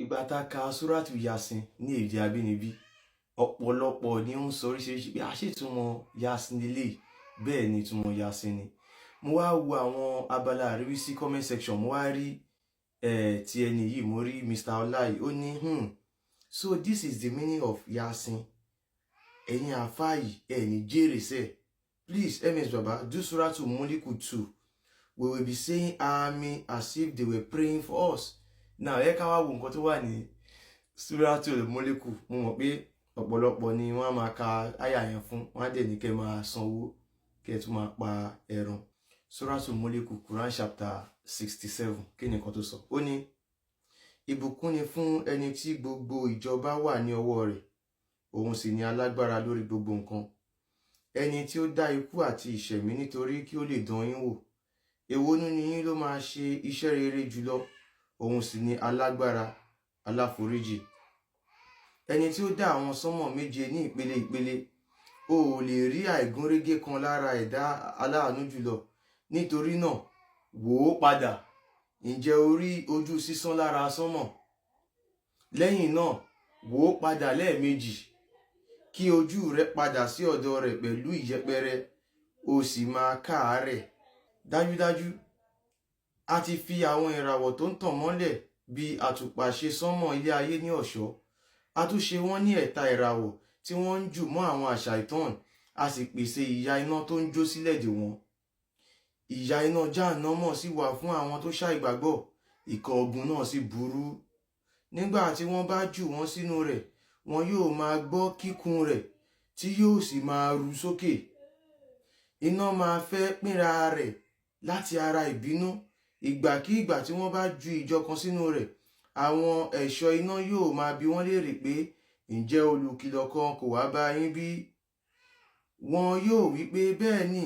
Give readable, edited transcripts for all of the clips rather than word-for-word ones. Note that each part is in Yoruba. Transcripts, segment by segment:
ìgbà tá a ka Súrátù Yasin ní èdè abínibí ọ̀pọ̀lọpọ̀ ni ó ń sọ oríṣiríṣi pé àṣètúmọ̀ Yasin lélẹ̀ bẹ́ẹ̀ ni ìtumọ̀ Yasin ni. Mo wá wo àwọn abala àríwísí comment section, mo wá rí ti ẹni yìí, mo rí Mr. Ọláì, ó ní so this is the meaning of Yasin. Ẹ̀yin àfáà yìí ẹ̀ ní jèrè sẹ́ẹ̀. Please, MS Baba, do Suratu Muliku too. We will be saying Amen as if they were praying for us. Now, ẹ ká wá wo nǹkan tó wà ní Suratu Muliku. Mo mọ̀ pé ọ̀pọ̀lọpọ̀ ni wọ́n á máa ka àyà yẹn fún. Wọ́n á dẹ̀ ní kẹ́ máa sanwó, kẹ́ tún máa pa ẹran. Suratu Muliku, Quran chapter 67. Kí ni nǹkan tó sọ? Ó ní, ìbùkún ni fún ẹni tí gbogbo ìjọba wà ní ọwọ́ rẹ̀. Òun sì ni alágbára lórí gbogbo nǹkan. Ẹni tí ó dá ikú àti ìṣẹ̀mí nítorí kí ó lè dán yín wò. Èwo nínú yín ló máa ṣe iṣẹ́ rere jùlọ? Òun sì ni alágbára, aláforíjì. Ẹni tí ó dá àwọn sánmọ̀ méje ní ìpele ìpele. O ò lè rí àìgúnrégé kan lára ẹ̀dá aláàánú jùlọ. Nítorí náà, wò ó padà. Ǹjẹ́ o rí ojú sísán lára sánmọ̀? Lẹ́yìn náà, wò ó padà lẹ́ẹ̀mejì. Kí ojú rẹ padà sí ọ̀dọ̀ rẹ̀ pẹ̀lú ìyẹpẹrẹ, o sì máa káàárẹ̀. Dájúdájú, a ti fi àwọn ìràwọ̀ tó ń tàn mọ́lẹ̀ bí àtùpà ṣe sánmọ̀ ilé ayé ní ọ̀ṣọ́. A tún ṣe wọ́n ní ẹ̀ta ìràwọ̀ tí wọ́n ń jù mọ́ àwọn àṣà ìtàn. A sì pèsè ìyà iná tó ń jó sílẹ̀ dè wọ́n. Ìyà iná Jáhánámọ̀ sì wà fún àwọn tó ṣàìgbàgbọ́. Ìkángun náà sì burú. Nígbà tí wọ́n bá jù wọ́n sínú rẹ̀, wọn yóò máa gbọ́ kíkún rẹ̀ tí yóò sì máa ru sókè. Iná máa fẹ́ pínra rẹ̀ láti ara ìbínú. Ìgbàkígbà tí wọ́n bá ju ìjọ kan sínú rẹ̀, àwọn ẹ̀ṣọ́ iná yóò máa bi wọ́n léèrè pé, ǹjẹ́ olùkìlọ̀ kan kò wá bá yín bí? Wọn yóò wí pé, bẹ́ẹ̀ ni,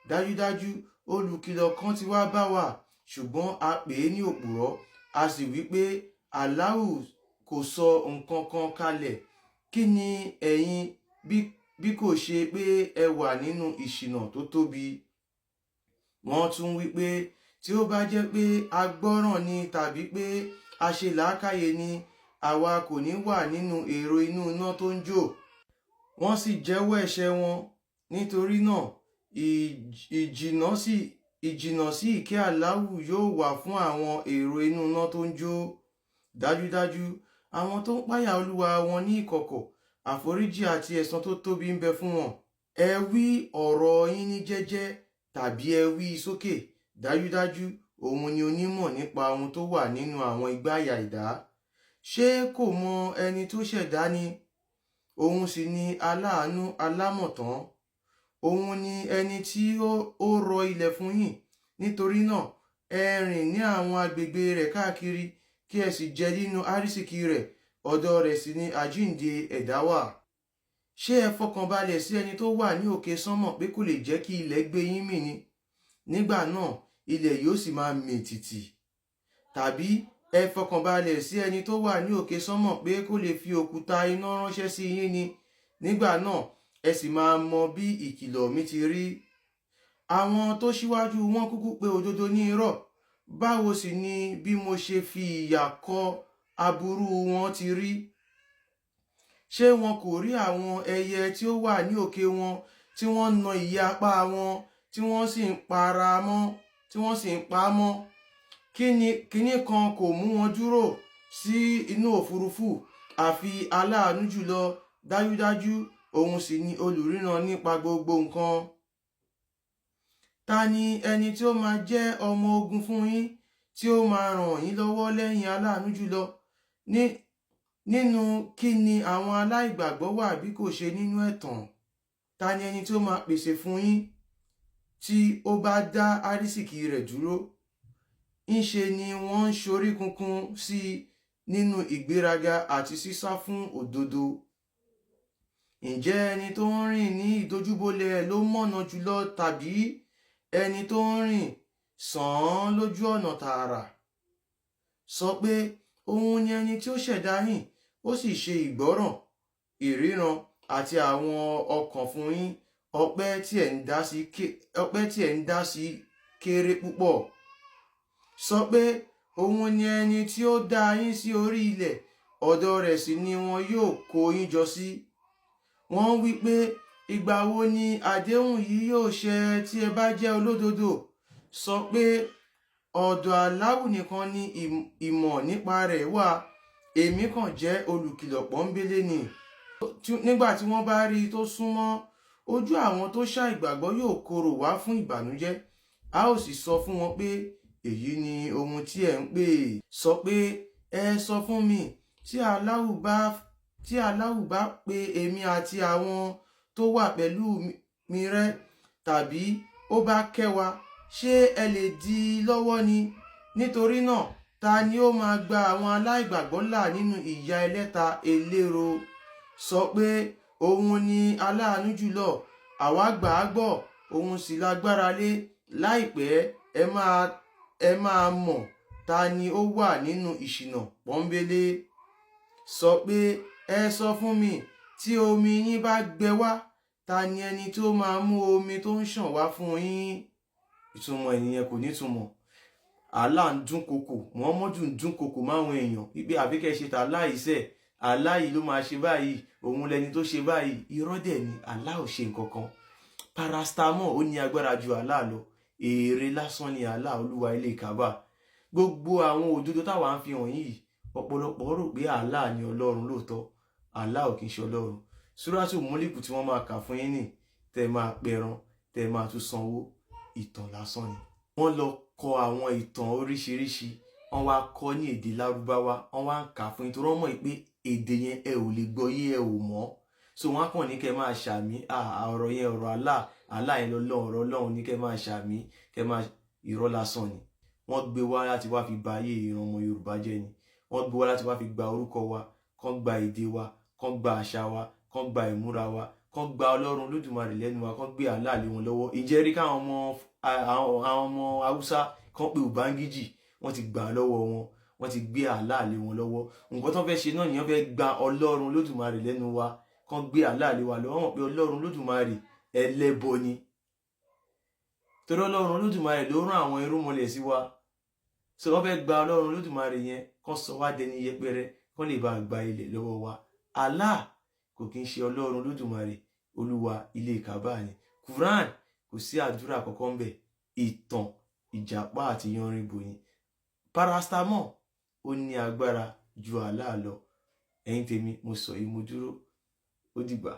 dájúdájú olùkìlọ̀ kan ti wá bá wa, ṣùgbọ́n a pè é ní òpùrọ́. A sì wí pé Allahu kò sọ nǹkan kan kalẹ̀. Kí ni ẹ̀yin bí kò ṣe pé ẹ wà nínú ìṣìnà tó tóbi? Wọ́n tún wí pé tí ó bá jẹ́ pé a gbọ́ràn ni tàbí pé a ṣe làákàyè ni, àwa kò ní wà nínú èrò inú iná tó ń jò. Wọ́n sì jẹ́wọ́ ẹ̀ṣẹ̀ wọn. Nítorí náà, ìjìnà sí ìkẹ́ Allahu yóò wà fún àwọn èrò inú iná tó ń jó. Dájúdájú, àwọn tó ń páyà Olúwa wọn ní ìkọ̀kọ̀, àforíjì àti ẹ̀san tó tóbi ń bẹ fún wọn. Ẹ wí ọ̀rọ̀ yín ní jẹ́jẹ́ tàbí ẹ wí sókè. Dájúdájú, òun ni onímọ̀ nípa ohun tó wà nínú àwọn ìgbàyà ẹ̀dá. Ṣé kò mọ ẹni tó ṣẹ̀dá ni? Òun sì ni aláàánú alámọ̀tán. Òun ni ẹni tí ó rọ ilẹ̀ fún yín. Nítorí náà, ẹ rìn ní àwọn agbègbè rẹ̀ káàkiri, kí ẹ sì jẹ nínú àrísìkí rẹ̀. Ọ̀dọ̀ rẹ̀ sì ni àjíǹde ẹ̀dá wà. Ṣé ẹ fọkànbalẹ̀ sí ẹni tó wà ní òkè sánmọ̀ pé kò lè jẹ́ kí ilẹ̀ gbé yín mì ni? Nígbà náà, ilẹ̀ yóò sì máa mì tìtì. Tàbí ẹ fọkànbalẹ̀ sí ẹni tó wà ní òkè sánmọ̀ pé kò lè fi òkúta iná ránṣẹ́ sí yín ni? Nígbà náà, ẹ sì máa mọ bí ìkìlọ̀ mi ti rí. Àwọn tó ṣíwájú wọn kúkú pé òdodo ní irọ́. Báwo sì ni bí mo ṣe fi ìyà kọ aburú wọn ti rí? Ṣé wọn kò rí àwọn ẹyẹ tí ó wà ní òkè wọn tí wọ́n ń na ìyẹ́ apá wọn tí wọ́n sì ń pa á mọ́? Kíní kan kò mú wọn dúró sí inú òfurufú àfi aláàánú jùlọ. Dájúdájú, òun sì ni olùríran nípa gbogbo nǹkan. Ta ni ẹni tí ó máa jẹ́ ọmọ ogun fún yín, tí ó máa ràn yín lọ́wọ́ lẹ́yìn aláàánú jùlọ? Nínú kí ni àwọn aláìgbàgbọ́ wà bí kò ṣe nínú ẹ̀tàn? Ta ni ẹni tí ó máa pèsè fún yín tí ó bá dá àrísìkí rẹ̀ dúró? Ńṣe ni wọ́n ń ṣorí kunkun sí nínú ìgbéraga àti sísá fún òdodo. Ǹjẹ́ ẹni tó ń rìn ní ìdojúbolẹ̀ ló mọ̀nà jùlọ, tàbí ẹni tó ń rìn sàn lójú ọ̀nà tààrà? Sọ pé òun ni ẹni tí ó ṣẹ̀dá yín, ó sì ṣe ìgbọ́ràn, ìríran àti àwọn ọkàn fún yín. Ọpẹ́ tí ẹ̀ ń dá sí kéré púpọ̀. Sọ pé òun ni ẹni tí ó dá yín sí orí ilẹ̀ ọ̀dọ̀ rẹ̀ sì ni wọn yóò kó yín jọ sí. Wọ́n wí pé, ìgbà wo ni àdéhùn yìí yóò ṣẹ tí ẹ bá jẹ́ olódodo? Sọ pé, ọ̀dọ̀ Allahu nìkan ni ìmọ̀ nípa rẹ̀ wà, èmi kàn jẹ́ olùkìlọ̀ pọ́nbélé ni. Nígbà tí wọ́n bá rí i tó súnmọ́, ojú àwọn tó ṣàìgbàgbọ́ yóò korò wá fún ìbànújẹ́. A ó sì sọ fún wọn pé, èyí ni ohun tí ẹ̀ ń pè. Sọ pé, ẹ sọ fún mi, tí Allahu bá pe èmi àti àwọn tó wà pẹ̀lú mi rẹ́, tàbí ó bá kẹ́ wa, ṣé ẹ lè dí i lọ́wọ́ ni? Nítorí náà, ta ni ó máa gba àwọn aláìgbàgbọ́ là nínú ìyà ẹlẹ́ta eléro? Sọ pé, òun ni aláàánú jùlọ, àwa gbà á gbọ́, òun sì lágbára lé. Láìpẹ́ ẹ máa mọ̀ ta ni ó wà nínú ìṣìnà pọ́nbélé. Sọ pé, ẹ sọ fún mi, tí omi yín bá gbẹ wá, ta ni ẹni tó máa mú omi tó ń ṣàn wá fún yín? Ìtumọ̀ ènìyàn kò ní túmọ̀. Allah ń dúnkokò, Muhammadu ń dúnkokò máwọn èèyàn wípé àbíkẹ́ ṣe Allah iṣẹ́, Allah yìí ló máa ṣe báyìí, òun lẹni tó ṣe báyìí. Irọ́ dẹ̀ ni, Allah ò ṣe nǹkan kan. Paracetamol ó ní agbára ju Allah lọ. Èrè lásán ni Allah, olúwa ilé Kaaba. Gbogbo àwọn òdodo táwa ń fi hàn yìí, ọ̀pọ̀lọpọ̀ rò pé Allah ni Ọlọ́run lóòótọ́. Allah ò kìí ṣe Ọlọ́run. Súrátù Múlíkù tí wọ́n máa kà fún yín nì, tẹ́ máa pẹran, tẹ́ máa tún sanwó, ìtàn lásán ni. Wọ́n lọ kọ àwọn ìtàn oríṣiríṣi, wọ́n wá kọ ní èdè Lárúbáwá, wọ́n wá ń kà fún yín torí wọ́n mọ̀ pé èdè yẹn ẹ ò lè gbọ́ yé, ẹ ò mọ̀. So wọ́n kàn ní kẹ́ máa ṣàmì, ọ̀rọ̀ yẹn ọ̀rọ̀ Allah yẹn lọ́lọ́run, ọ̀rọ̀ Ọlọ́run ní kẹ́ máa ṣàmì, kẹ́ máa irọ́ lásán ni. Wọ́n gbé wá láti wá fi ba ayé ìran ọmọ Yorùbá jẹ́ ni. Wọ́n gbé wá láti wá fi gba orúkọ wa, kán gba èdè wa, kán gba àṣà wa, kán gba ìmúra wa, kán gba Ọlọ́run Olódùmarè lẹ́nu wa, kán gbé Allah lé wọn lọ́wọ́. Ìjẹ́ rí káwọn ọmọ Haúsá kán pé Ubangiji, wọ́n ti gbà lọ́wọ́ wọn, wọ́n ti gbé Allah lé wọn lọ́wọ́. Nǹkan tó fẹ́ ṣe náà nìyẹn, fẹ́ gba Ọlọ́run Olódùmarè lẹ́nu wa, kán gbé Allah lé wa lọ́wọ́. Wọ́n mọ̀ pé Ọlọ́run Olódùmarè ẹlẹ́bọ ni. Torí Ọlọ́run Olódùmarè ló rán àwọn irúnmọlẹ̀ sí wa. So wọ́n fẹ́ gba Ọlọ́run Olódùmarè yẹn, kán sọ wá dẹni yẹpẹrẹ, kán lè bá gba ilẹ̀ lọ́wọ́ wa. Allah kò kí ń ṣe Ọlọ́run Olódùmarè, olúwa ilé Kaaba ni. Quran kò sí àdúrà kankan ń bẹ̀. Ìtàn ìjàpá àti yanrìnbó ni. Paracetamol ó ní agbára ju Allah lọ. Ẹ̀yin tèmi, mo sọ yìí, mo dúró. Ó dìgbà.